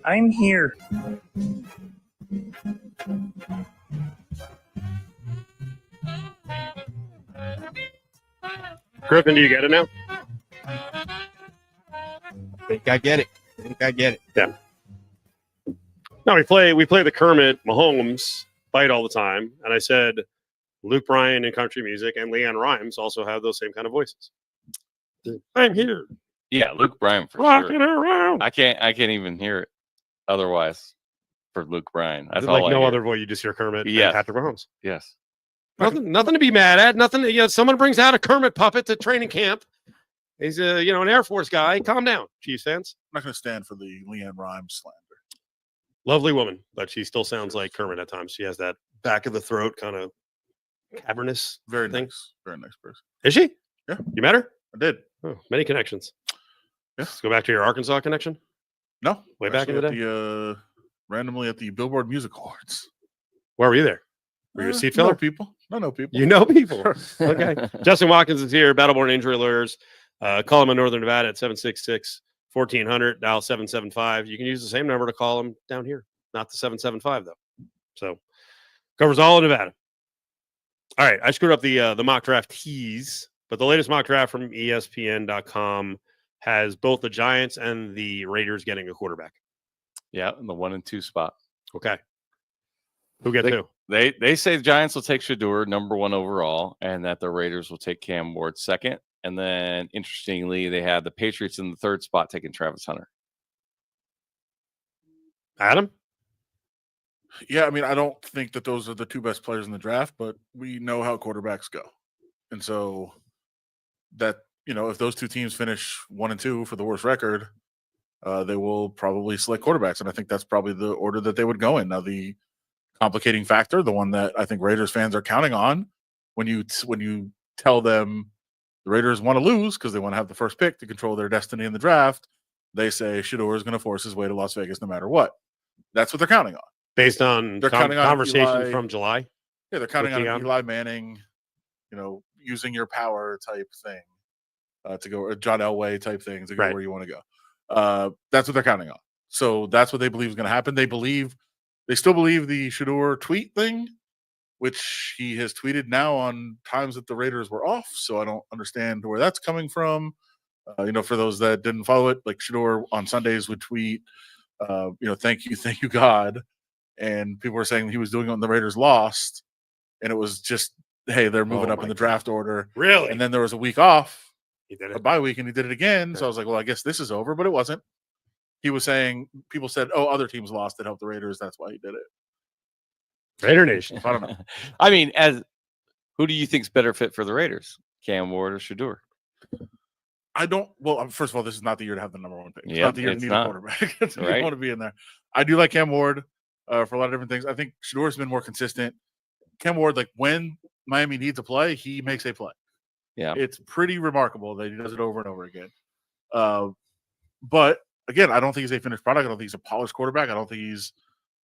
I'm here. Griffin, do you get it now? I think I get it. Yeah. No, we play the Kermit Mahomes fight all the time, and I said Luke Bryan in country music and Leanne Rimes also have those same kind of voices. I'm here. Yeah, Luke Bryan for Rocking sure. around. I can't even hear it otherwise for Luke Bryan. That's like all no I other voice. You just hear Kermit and Yes. Patrick Mahomes. Yes. Nothing to be mad at. Nothing. Someone brings out a Kermit puppet to training camp. He's an Air Force guy. Calm down, Chiefs fans. I'm not going to stand for the Leanne Rimes slander. Lovely woman, but she still sounds like Kermit at times. She has that back of the throat kind of cavernous Very thing. nice. Very nice person. Is she? Yeah. You met her? I did. Oh, many connections. Yeah. Let's go back to your Arkansas connection. No. Way back in the day? Randomly at the Billboard Music Awards. Where were you there? Were you a seat filler? No people. No people. You know people. Okay. Justin Watkins is here. Battleborn Injury Lawyers. Call him in Northern Nevada at 766-1400, dial 775. You can use the same number to call him down here. Not the 775, though. So, covers all of Nevada. All right. I screwed up the mock draft tease, but the latest mock draft from ESPN.com has both the Giants and the Raiders getting a quarterback. Yeah, in the 1 and 2 spot. Okay. Who gets who? They say the Giants will take Shedeur number 1 overall, and that the Raiders will take Cam Ward second. And then, interestingly, they have the Patriots in the 3rd spot taking Travis Hunter. Adam? Yeah, I mean, I don't think that those are the 2 best players in the draft, but we know how quarterbacks go. And so that, if those 2 teams finish 1 and 2 for the worst record, they will probably select quarterbacks. And I think that's probably the order that they would go in. Now, the complicating factor, the one that I think Raiders fans are counting on when you tell them the Raiders want to lose because they want to have the first pick to control their destiny in the draft, they say Shedeur is going to force his way to Las Vegas no matter what. That's what they're counting on. Based on conversation from July? Yeah, they're counting on Eli Manning, using your power type thing to go, John Elway type thing to go where you want to go. That's what they're counting on. So that's what they believe is going to happen. They still believe the Shedeur tweet thing, which he has tweeted now on times that the Raiders were off. So I don't understand where that's coming from. For those that didn't follow it, like Shedeur on Sundays would tweet, thank you, God. And people were saying he was doing it when the Raiders lost. And it was just, hey, they're moving up in the draft order. Really? And then there was a week off, he did a bye week, and he did it again. So I was like, well, I guess this is over, but it wasn't. He was saying, people said, oh, other teams lost that helped the Raiders. That's why he did it. Raider Nation. I don't know. I mean, who do you think's better fit for the Raiders? Cam Ward or Shedeur? First of all, this is not the year to have the number 1 pick. It's Yep, not the year to need a quarterback. You don't want to be in there. I do like Cam Ward for a lot of different things. I think Shedeur's been more consistent. Cam Ward, like when Miami needs a play, he makes a play. Yeah. It's pretty remarkable that he does it over and over again. But again, I don't think he's a finished product. I don't think he's a polished quarterback. I don't think he's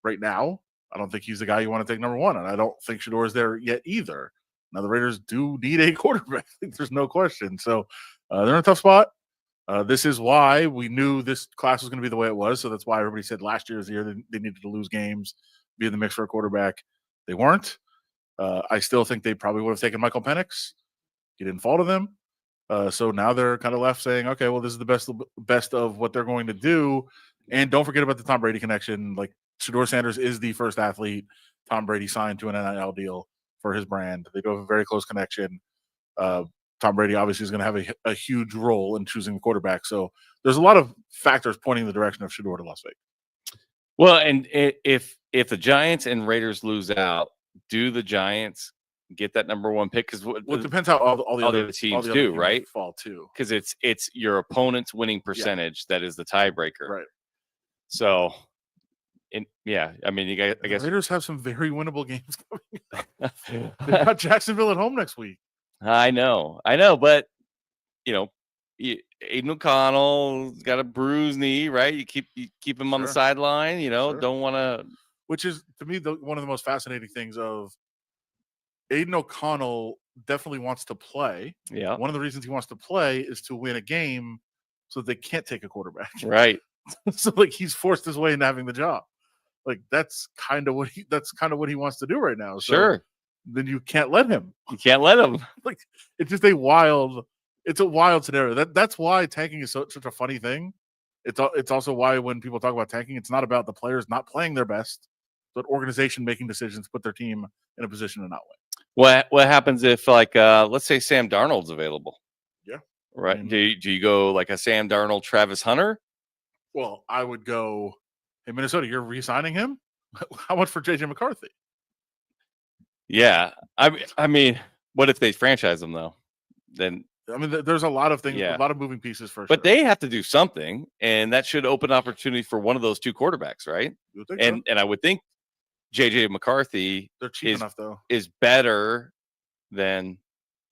right now. I don't think he's the guy you want to take number 1. And I don't think Shedeur is there yet either. Now, the Raiders do need a quarterback. There's no question. So they're in a tough spot. This is why we knew this class was going to be the way it was. So that's why everybody said last year was the year they needed to lose games, be in the mix for a quarterback. They weren't. I still think they probably would have taken Michael Penix. He didn't fall to them. So now they're kind of left saying, okay, well, this is the best of what they're going to do. And don't forget about the Tom Brady connection. Like Shedeur Sanders is the first athlete Tom Brady signed to an NIL deal for his brand. They do have a very close connection. Tom Brady obviously is going to have a huge role in choosing the quarterback. So there's a lot of factors pointing in the direction of Shedeur to Las Vegas. Well, and if the Giants and Raiders lose out, do the Giants get that number 1 pick? Because it depends how all the other teams do, right? Fall too, because it's your opponent's winning percentage that is the tiebreaker, right? So, I mean, I guess the Raiders have some very winnable games coming up. They've got Jacksonville at home next week. I know, but Aiden O'Connell's got a bruised knee, right? You keep him on the sideline, don't want to. Which is, to me, one of the most fascinating things of Aiden O'Connell definitely wants to play. Yeah. One of the reasons he wants to play is to win a game so that they can't take a quarterback. Right. So like he's forced his way into having the job. Like that's kind of what he wants to do right now. So Sure. then you can't let him. You can't let him. Like it's just a wild scenario. That's why tanking is such a funny thing. It's also why when people talk about tanking, it's not about the players not playing their best, but organization making decisions to put their team in a position to not win. What happens if like let's say Sam Darnold's available? Yeah. Right. I mean, Do you go like a Sam Darnold, Travis Hunter? well, I would go, hey Minnesota, you're re-signing him? How much for JJ McCarthy? Yeah. I mean, what if they franchise him though? Then I mean, there's a lot of things, Yeah. a lot of moving pieces for but sure. they have to do something, and that should open opportunity for one of those two quarterbacks, right? You would think so? And I would think JJ McCarthy They're cheap is- enough though. is better than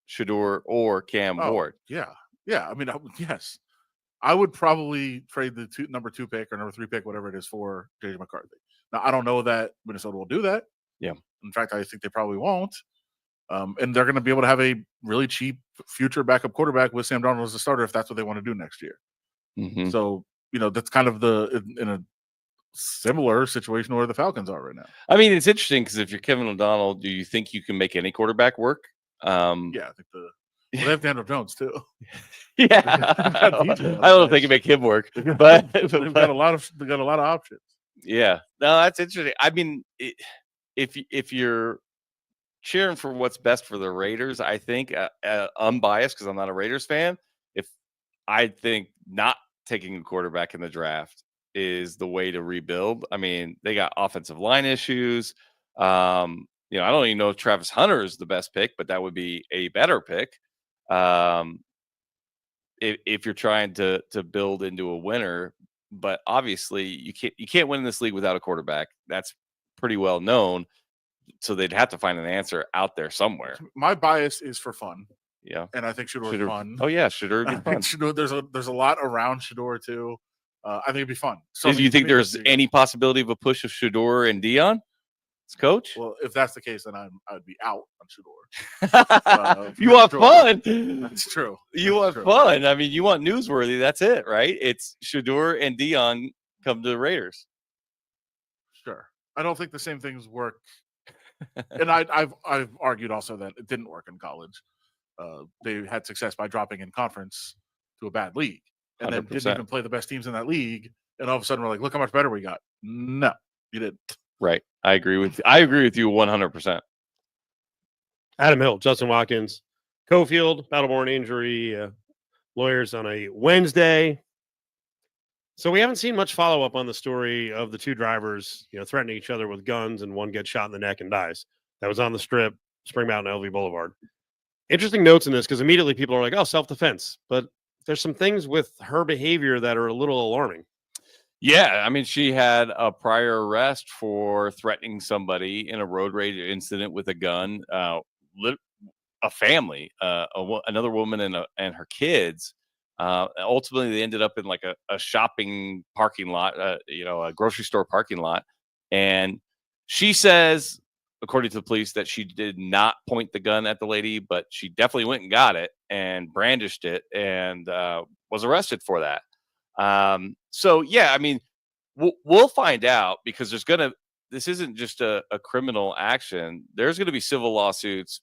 Shador or Cam Ward. Yeah. I mean, yes. I would probably trade the number 2 pick or number 3 pick, whatever it is, for JJ McCarthy. Now, I don't know that Minnesota will do that. Yeah. In fact, I think they probably won't. And they're going to be able to have a really cheap future backup quarterback with Sam Darnold as a starter if that's what they want to do next year. Mhm. So, that's kind of in a similar situation where the Falcons are right now. I mean, it's interesting because if you're Kevin O'Donnell, do you think you can make any quarterback work? Yeah, I think they have Daniel Jones too. Yeah. got DJ. I don't know if they can make him work, but They've got a lot of options. yeah, no, that's interesting. I mean, if you're cheering for what's best for the Raiders, I think unbiased because I'm not a Raiders fan. I think not taking a quarterback in the draft is the way to rebuild. I mean, they got offensive line issues. I don't even know if Travis Hunter is the best pick, but that would be a better pick. If you're trying to build into a winner, but obviously you can't win this league without a quarterback. That's pretty well known. So they'd have to find an answer out there somewhere. My bias is for fun. Yeah. And I think Shador's Shador- fun. Oh yeah, Shador. I think Shador, there's a lot around Shador too. I think it'd be fun. So Do you think there's any possibility of a push of Shador and Dion as coach? Well, if that's the case, then I'd be out on Shador. You want sure. fun? That's true. You want fun? I mean, you want newsworthy. That's it, right? It's Shador and Dion come to the Raiders. Sure. I don't think the same things work. And I've argued also that it didn't work in college. They had success by dropping in conference to a bad league, and then 100%. didn't even play the best teams in that league. And all of a sudden, we're like, look how much better we got. No, you didn't. Right. I agree with you 100%. Adam Hill, Justin Watkins, Cofield, Battleborn injury lawyers on a Wednesday. So we haven't seen much follow up on the story of the two drivers, threatening each other with guns, and one gets shot in the neck and dies. That was on the Strip, Spring Mountain, LV Boulevard. Interesting notes in this because immediately people are like, "Oh, self-defense," but there's some things with her behavior that are a little alarming. Yeah, I mean, she had a prior arrest for threatening somebody in a road rage incident with a gun. A family, another woman and her kids. Ultimately, they ended up in like a shopping parking lot, a grocery store parking lot. And she says, according to the police, that she did not point the gun at the lady, but she definitely went and got it and brandished it and was arrested for that. So, yeah, I mean, we'll find out because this isn't just a criminal action. There's going to be civil lawsuits.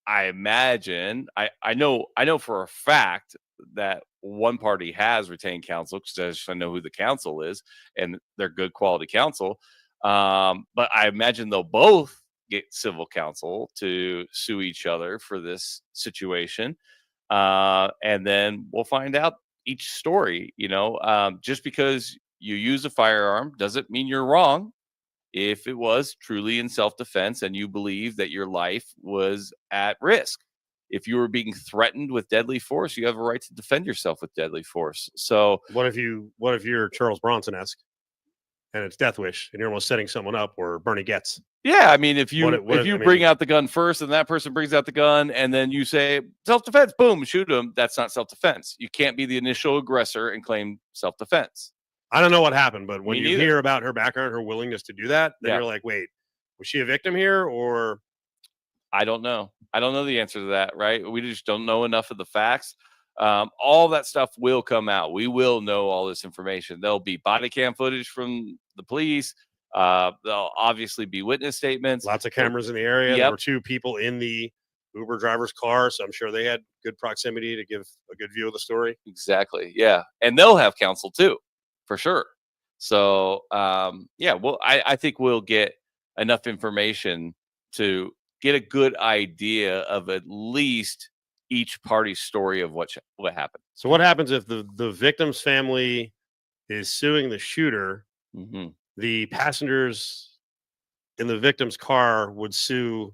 I imagine, I know for a fact that one party has retained counsel because I know who the counsel is and they're good quality counsel. But I imagine they'll both get civil counsel to sue each other for this situation. And then we'll find out each story, just because you use a firearm doesn't mean you're wrong. If it was truly in self-defense and you believe that your life was at risk. If you were being threatened with deadly force, you have a right to defend yourself with deadly force. So what if you're Charles Bronson-esque and it's Death Wish and you're almost setting someone up where Bernie gets? Yeah, I mean, if you bring out the gun first and that person brings out the gun and then you say self-defense, boom, shoot him, that's not self-defense. You can't be the initial aggressor and claim self-defense. I don't know what happened, but when Me you neither. hear about her background, her willingness to do that, then Yeah. you're like, wait, was she a victim here or? I don't know. I don't know the answer to that, right? We just don't know enough of the facts. All that stuff will come out. We will know all this information. There'll be body cam footage from the police. There'll obviously be witness statements. Lots of cameras in the area. Yep. There were 2 people in the Uber driver's car, so I'm sure they had good proximity to give a good view of the story. Exactly. Yeah. And they'll have counsel too, for sure. So, well, I think we'll get enough information to get a good idea of at least each party's story of what happened. So what happens if the victim's family is suing the shooter? Mm-hmm. The passengers in the victim's car would sue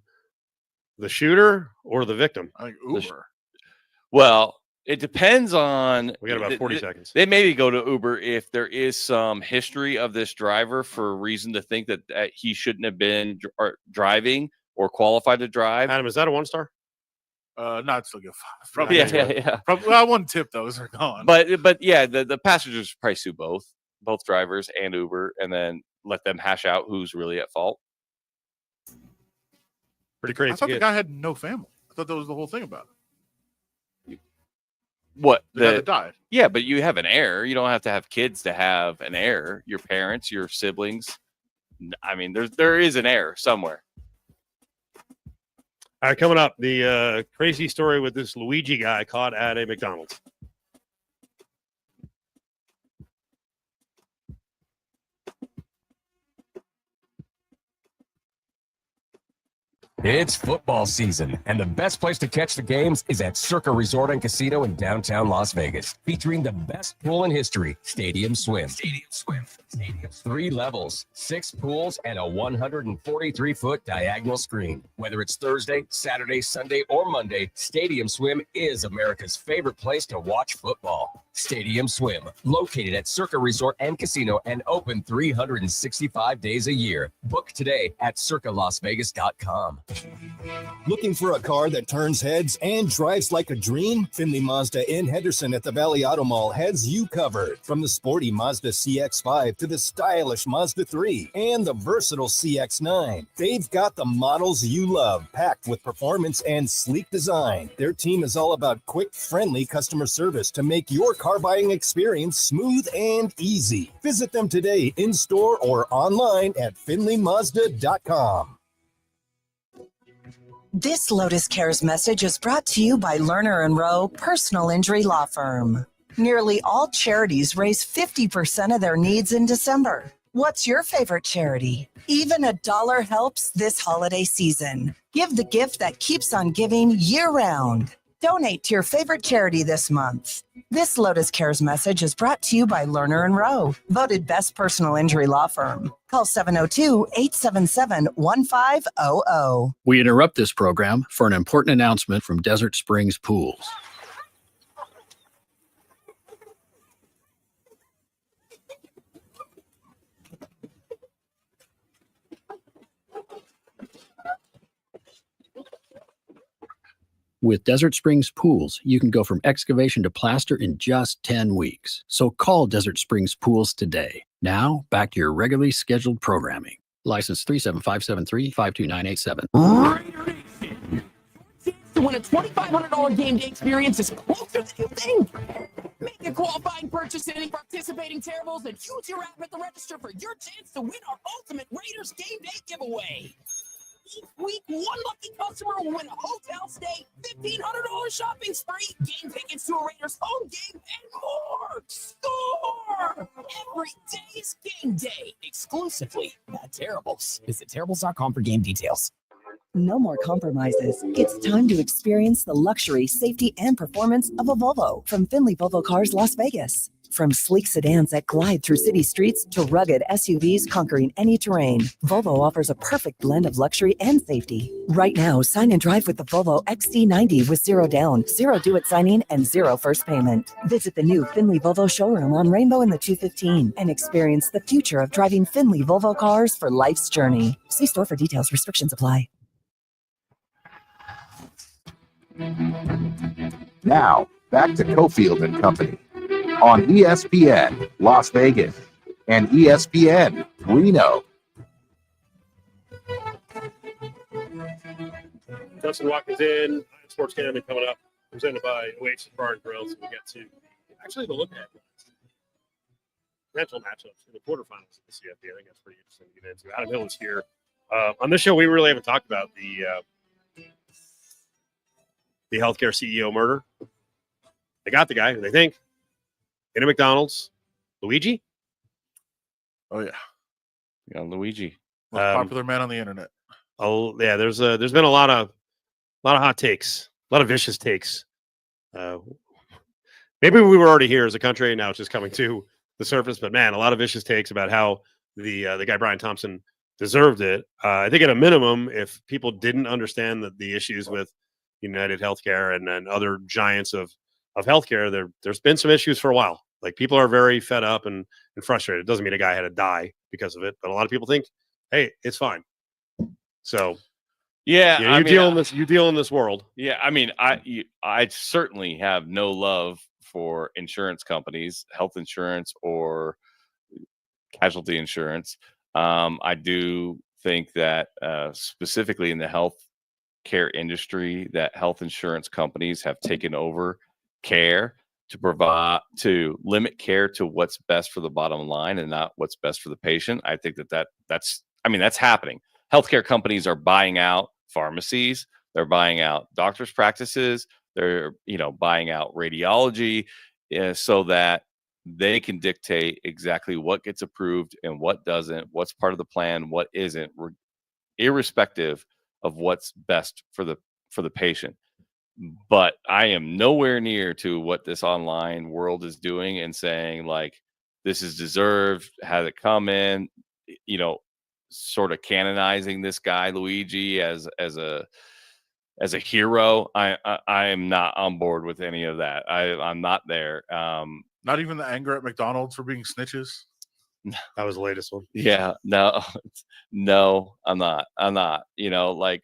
the shooter or the victim? I think Uber. Well, it depends on. We got about 40 seconds. They maybe go to Uber if there is some history of this driver for a reason to think that he shouldn't have been driving or qualified to drive. Adam, is that a 1-star? Not still good. Probably. Yeah. Probably, I wouldn't tip those. They're gone. But yeah, the passengers probably sue both drivers and Uber, and then let them hash out who's really at fault. Pretty crazy. I thought the guy had no family. I thought that was the whole thing about it. What? The guy that died. Yeah, but you have an heir. You don't have to have kids to have an heir. Your parents, your siblings. I mean, there is an heir somewhere. All right, coming up, the crazy story with this Luigi guy caught at a McDonald's. It's football season, and the best place to catch the games is at Circa Resort and Casino in downtown Las Vegas, featuring the best pool in history, Stadium Swim. 3 levels, 6 pools, and a 143-foot diagonal screen. Whether it's Thursday, Saturday, Sunday, or Monday, Stadium Swim is America's favorite place to watch football. Stadium Swim, located at Circa Resort and Casino and open 365 days a year. Book today at circalasvegas.com. Looking for a car that turns heads and drives like a dream? Finley Mazda in Henderson at the Valley Auto Mall has you covered. From the sporty Mazda CX-5 to the stylish Mazda 3 and the versatile CX-9. They've got the models you love, packed with performance and sleek design. Their team is all about quick, friendly customer service to make your car buying experience smooth and easy. Visit them today in store or online at finleymazda.com. This Lotus Cares message is brought to you by Lerner & Rowe Personal Injury Law Firm. Nearly all charities raise 50% of their needs in December. What's your favorite charity? Even $1 helps this holiday season. Give the gift that keeps on giving year-round. Donate to your favorite charity this month. This Lotus Cares message is brought to you by Lerner & Rowe, voted best personal injury law firm. Call 702-877-1500. We interrupt this program for an important announcement from Desert Springs Pools. With Desert Springs Pools, you can go from excavation to plaster in just 10 weeks. So call Desert Springs Pools today. Now, back to your regularly scheduled programming. License 37573-52987. To win a $2,500 game day experience is closer than you think. Make a qualifying purchase in any participating terribles and use your app at the register for your chance to win our ultimate Raiders game day giveaway. Each week, one lucky customer will win a hotel stay, $1,500 shopping spree, game tickets to a Raiders home game, and more. Score! Every day is game day, exclusively at Terribles. Visit Terribles.com for game details. No more compromises. It's time to experience the luxury, safety, and performance of a Volvo from Finley Volvo Cars Las Vegas. From sleek sedans that glide through city streets to rugged SUVs conquering any terrain, Volvo offers a perfect blend of luxury and safety. Right now, sign and drive with the Volvo XC90 with 0 down, 0 due at signing, and 0 first payment. Visit the new Finley Volvo showroom on Rainbow in the 215 and experience the future of driving Finley Volvo cars for life's journey. See store for details. Restrictions apply. Now, back to Cofield and Company on ESPN Las Vegas and ESPN Reno. Justin Watkins in. Sports Cannon coming up presented by Oasis Bar and Grill. So we get to actually the look at potential matchups in the quarterfinals of the CFP. I think that's pretty interesting to get into. Adam Hill is here. On this show, we really haven't talked about the healthcare CEO murder. They got the guy who they think in a McDonald's, Luigi. Oh yeah, Luigi, most popular man on the internet. Oh yeah, there's been a lot of hot takes, a lot of vicious takes. Maybe we were already here as a country, and now it's just coming to the surface. But man, a lot of vicious takes about how the guy Brian Thompson deserved it. I think at a minimum, if people didn't understand the issues with United Healthcare and other giants of healthcare, there's been some issues for a while. Like, people are very fed up and frustrated. It doesn't mean a guy had to die because of it, but a lot of people think, hey, it's fine. So yeah, you deal in this world. Yeah, I mean, I certainly have no love for insurance companies, health insurance or casualty insurance. I do think that specifically in the health care industry, that health insurance companies have taken over care to limit care to what's best for the bottom line and not what's best for the patient. I think that's happening. Healthcare companies are buying out pharmacies, they're buying out doctors' practices, they're buying out radiology, so that they can dictate exactly what gets approved and what doesn't, what's part of the plan, what isn't, irrespective of what's best for the patient. But I am nowhere near to what this online world is doing and saying, like, this is deserved, had it come in, sort of canonizing this guy Luigi as a hero. I am not on board with any of that. I'm not there. Not even the anger at McDonald's for being snitches. That was the latest one. Yeah, no, I'm not. Like,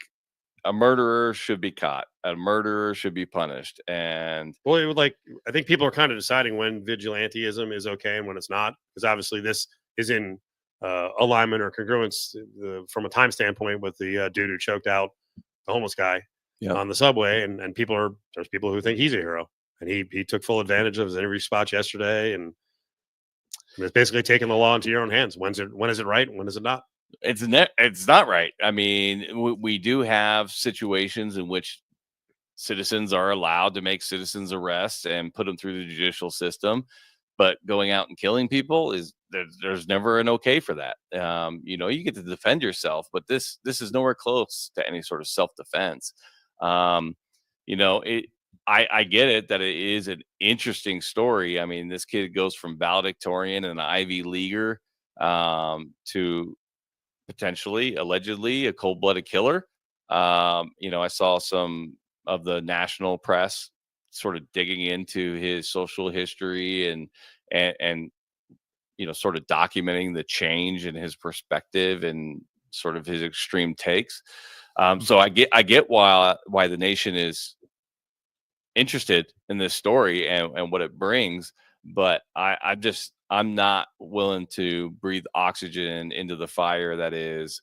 a murderer should be caught. A murderer should be punished. And I think people are kind of deciding when vigilantism is okay and when it's not, because obviously this is in alignment or congruence from a time standpoint with the dude who choked out the homeless guy on the subway, and there's people who think he's a hero, and he took full advantage of his interview spots yesterday, and it's basically taking the law into your own hands. When is it right? When is it not? It's not right. I mean, we do have situations in which citizens are allowed to make citizens arrests and put them through the judicial system, but going out and killing people there's never an okay for that. You get to defend yourself, but this is nowhere close to any sort of self-defense. I get it that it is an interesting story. I mean, this kid goes from valedictorian and an Ivy Leaguer to potentially, allegedly, a cold-blooded killer. I saw some of the national press sort of digging into his social history and sort of documenting the change in his perspective and sort of his extreme takes. So I get why the nation is interested in this story and what it brings, but I'm not willing to breathe oxygen into the fire that is,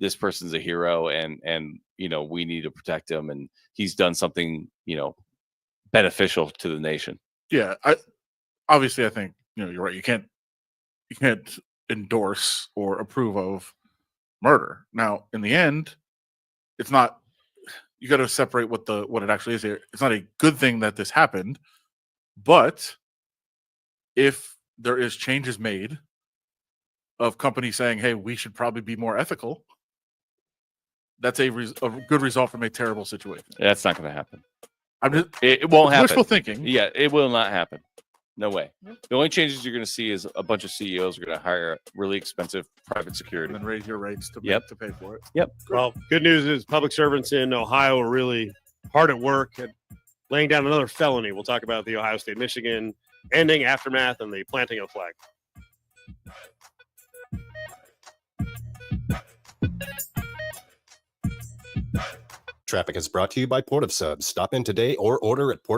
this person's a hero and we need to protect him, and he's done something beneficial to the nation. Yeah, I think you're right. You can't endorse or approve of murder. Now, in the end, it's not. You got to separate what it actually is here. It's not a good thing that this happened, but if there is changes made of companies saying, hey, we should probably be more ethical, that's a good result from a terrible situation. That's not going to happen. It won't happen. Wishful thinking. Yeah, it will not happen. No way. The only changes you're going to see is a bunch of CEOs are going to hire really expensive private security and then raise your rates to pay for it. Yep. Well, good news is public servants in Ohio are really hard at work at laying down another felony. We'll talk about the Ohio State, Michigan ending, aftermath, and the planting of flag. Traffic is brought to you by Port of Subs. Stop in today or order at Port.